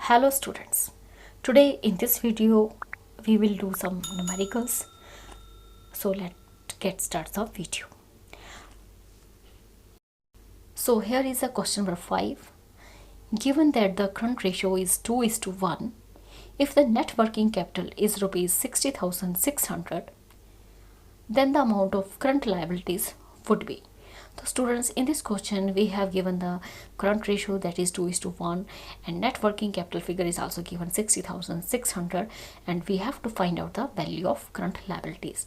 Hello students, today in this video we will do some numericals. So let's get started the video. So here is a question number 5. Given that the current ratio is 2:1, if the net working capital is rupees 60,600, then the amount of current liabilities would be. So students, in this question we have given the current ratio, that is 2:1, and net working capital figure is also given 60,600, and we have to find out the value of current liabilities.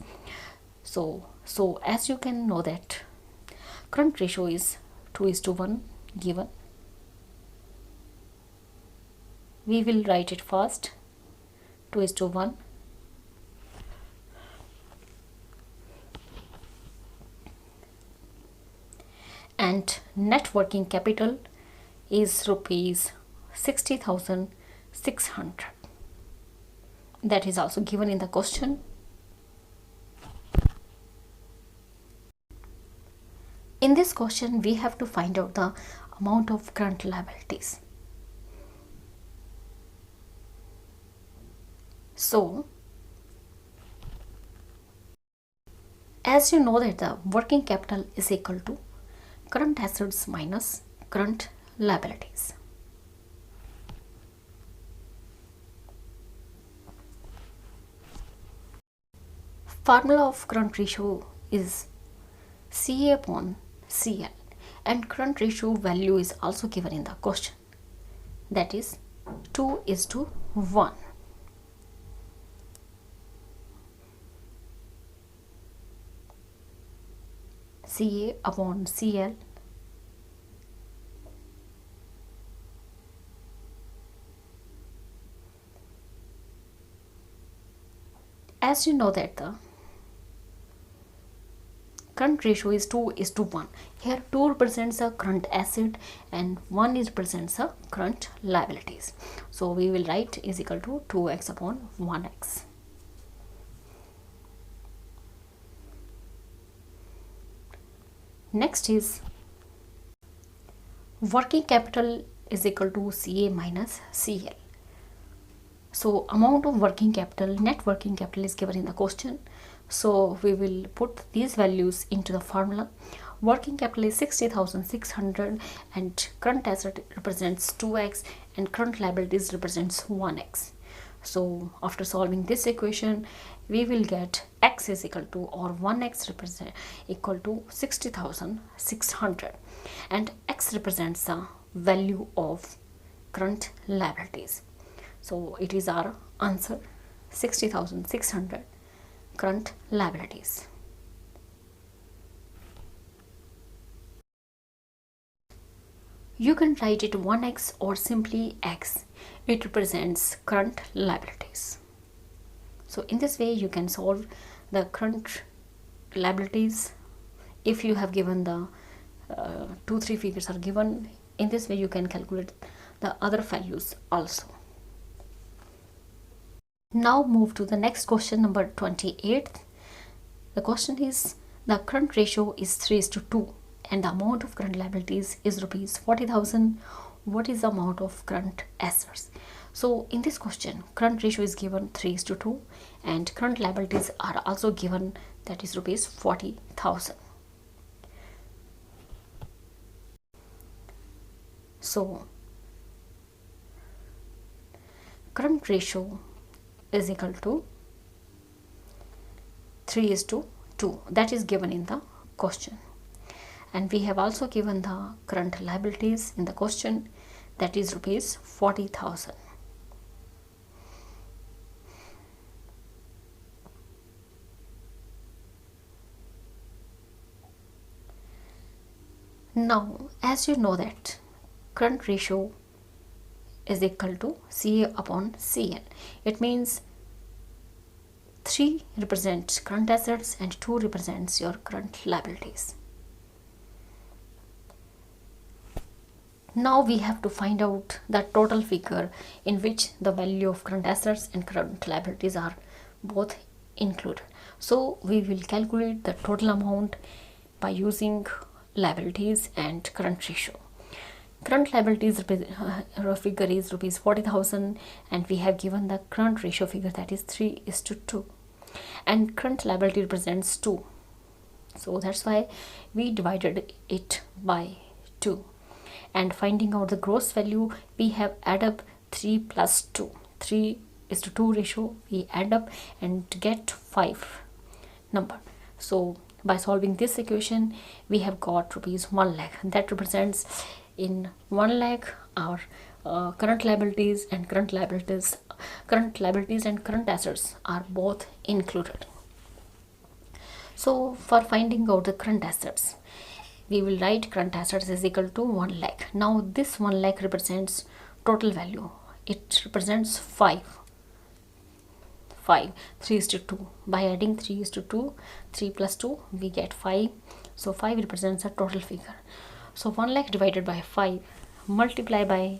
So as you can know that current ratio is 2:1 given. We will write it first, 2:1. And net working capital is rupees 60,600. That is also given in the question. In this question we have to find out the amount of current liabilities. So as you know that the working capital is equal to current assets minus current liabilities. Formula of current ratio is CA upon CL, and current ratio value is also given in the question, that is 2:1. CA upon CL. As you know that the current ratio is 2:1. Here 2 represents a current asset and 1 represents a current liabilities. So we will write is equal to 2x upon 1x. Next is working capital is equal to CA minus CL. So amount of working capital, net working capital is given in the question. So we will put these values into the formula. Working capital is 60,600 and current asset represents 2x and current liabilities represents 1x. So after solving this equation we will get x is equal to, or 1x represent equal to 60,600, and x represents the value of current liabilities. So it is our answer, 60,600 current liabilities. You can write it 1x or simply x. It represents current liabilities. So in this way you can solve the current liabilities. If you have given the 2-3 figures are given, in this way you can calculate the other values also. Now move to the next question, number 28. The question is, the current ratio is 3:2 and the amount of current liabilities is rupees 40,000. What is the amount of current assets? So in this question current ratio is given 3:2 and current liabilities are also given, that is rupees 40,000. So current ratio is equal to 3:2, that is given in the question, and we have also given the current liabilities in the question, that is rupees 40,000. Now as you know that current ratio is equal to CA upon CL, it means 3 represents current assets and 2 represents your current liabilities. Now we have to find out the total figure in which the value of current assets and current liabilities are both included. So we will calculate the total amount by using liabilities and current ratio. Current liabilities figure is rupees 40,000, and we have given the current ratio figure, that is 3:2, and current liability represents 2, so that's why we divided it by 2. And finding out the gross value, we have add up 3 plus 2, 3:2 ratio, we add up and get 5 number. So by solving this equation, we have got rupees 1 lakh. That represents in 1 lakh our current liabilities and current assets are both included. So for finding out the current assets, we will write current assets is equal to 1 lakh. Now this 1 lakh represents total value. It represents 5. 3:2. By adding 3:2, 3 plus 2, we get 5. So 5 represents a total figure. So 1 lakh divided by 5 multiply by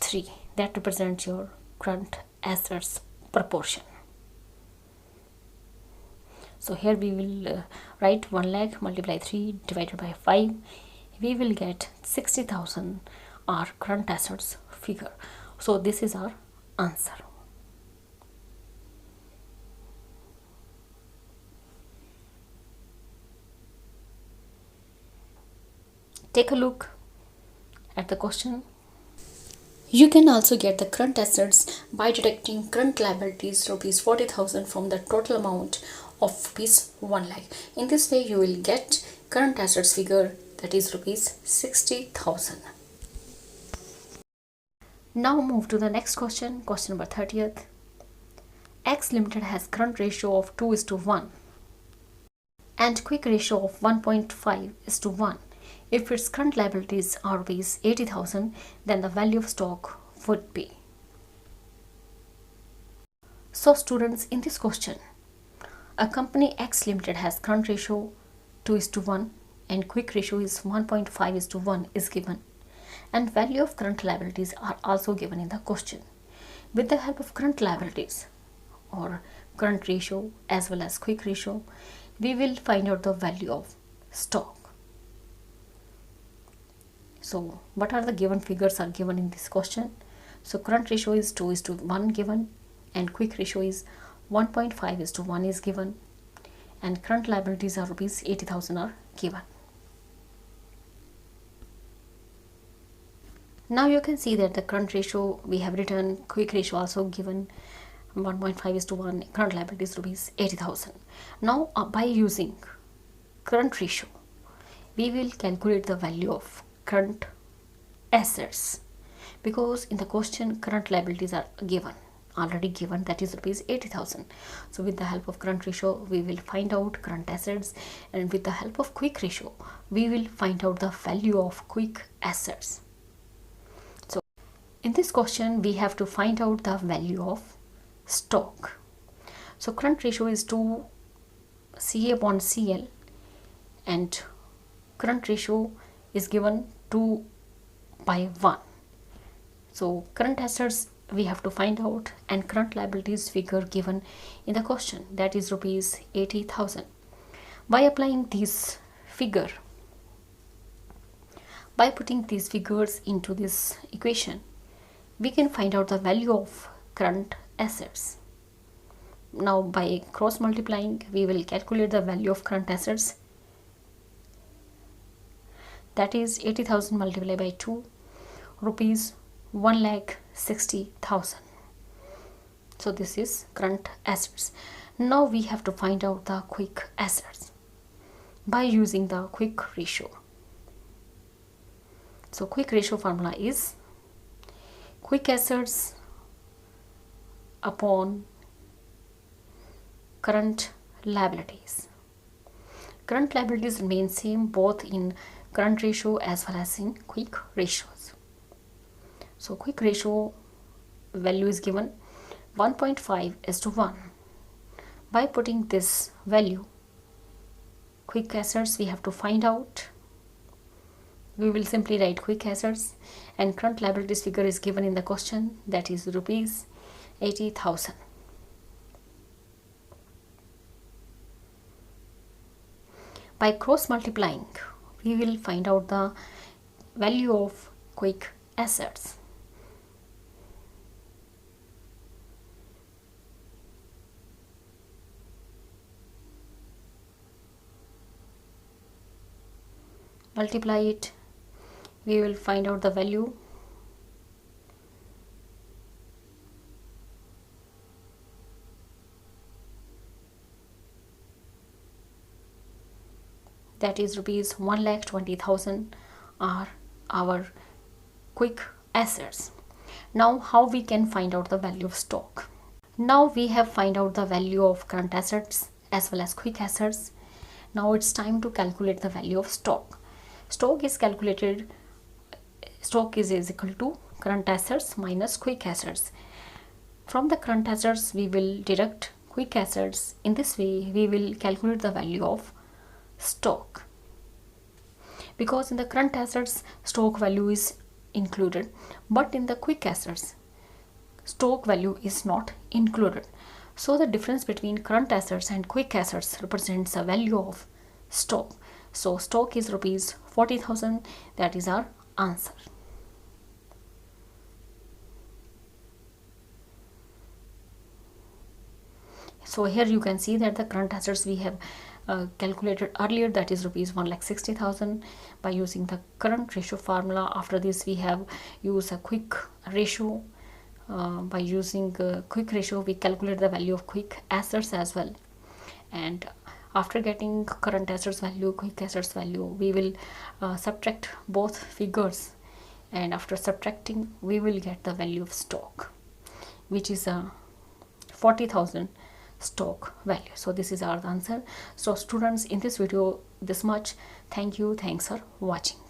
3. That represents your current assets proportion. So here we will write 1 lakh multiply 3 divided by 5. We will get 60,000, our current assets figure. So this is our answer. Take a look at the question. You can also get the current assets by deducting current liabilities rupees 40,000 from the total amount of rupees 1 lakh. In this way, you will get current assets figure, that is rupees 60,000. Now move to the next question, question number 30th. X Limited has current ratio of 2:1 and quick ratio of 1.5:1. If its current liabilities are rupees 80,000, then the value of stock would be. So students, in this question, a company X Limited has current ratio 2:1 and quick ratio is 1.5:1 is given, and value of current liabilities are also given in the question. With the help of current liabilities or current ratio as well as quick ratio, we will find out the value of stock. So what are the given figures are given in this question? So current ratio is 2:1 given, and quick ratio is 1.5:1 is given, and current liabilities are rupees 80,000 are given. Now you can see that the current ratio we have written, quick ratio also given 1.5:1, current liabilities rupees 80,000. Now by using current ratio, we will calculate the value of current assets, because in the question current liabilities are already given, that is rupees 80,000. So with the help of current ratio, we will find out current assets, and with the help of quick ratio, we will find out the value of quick assets. So in this question, we have to find out the value of stock. So current ratio is 2 CA upon CL, and current ratio is given 2/1. So current assets we have to find out, and current liabilities figure given in the question, that is rupees 80,000. By applying this figure, by putting these figures into this equation, we can find out the value of current assets. Now by cross multiplying, we will calculate the value of current assets, that is 80,000 multiplied by 2, rupees 1,60,000. So this is current assets. Now we have to find out the quick assets by using the quick ratio. So quick ratio formula is quick assets upon current liabilities. Current liabilities remain same both in current ratio as well as in quick ratios. So quick ratio value is given 1.5:1. By putting this value, quick assets we have to find out. We will simply write quick assets, and current liabilities figure is given in the question, that is rupees 80,000. By cross multiplying, we will find out the value of quick assets. Multiply it, we will find out the value. That is rupees 1,20,000 are our quick assets. Now how we can find out the value of stock? Now we have find out the value of current assets as well as quick assets. Now it's time to calculate the value of stock. Stock is calculated, stock is equal to current assets minus quick assets. From the current assets we will deduct quick assets. In this way we will calculate the value of stock, because in the current assets stock value is included, but in the quick assets stock value is not included. So the difference between current assets and quick assets represents the value of stock. So stock is rupees 40,000. That is our answer. So here you can see that the current assets we have calculated earlier, that is rupees 1,60,000 by using the current ratio formula. After this we have used a quick ratio. By using quick ratio we calculate the value of quick assets as well, and after getting current assets value, quick assets value, we will subtract both figures, and after subtracting we will get the value of stock, which is a 40,000 stock value. So this is our answer. So students, in this video this much. Thank you. Thanks for watching.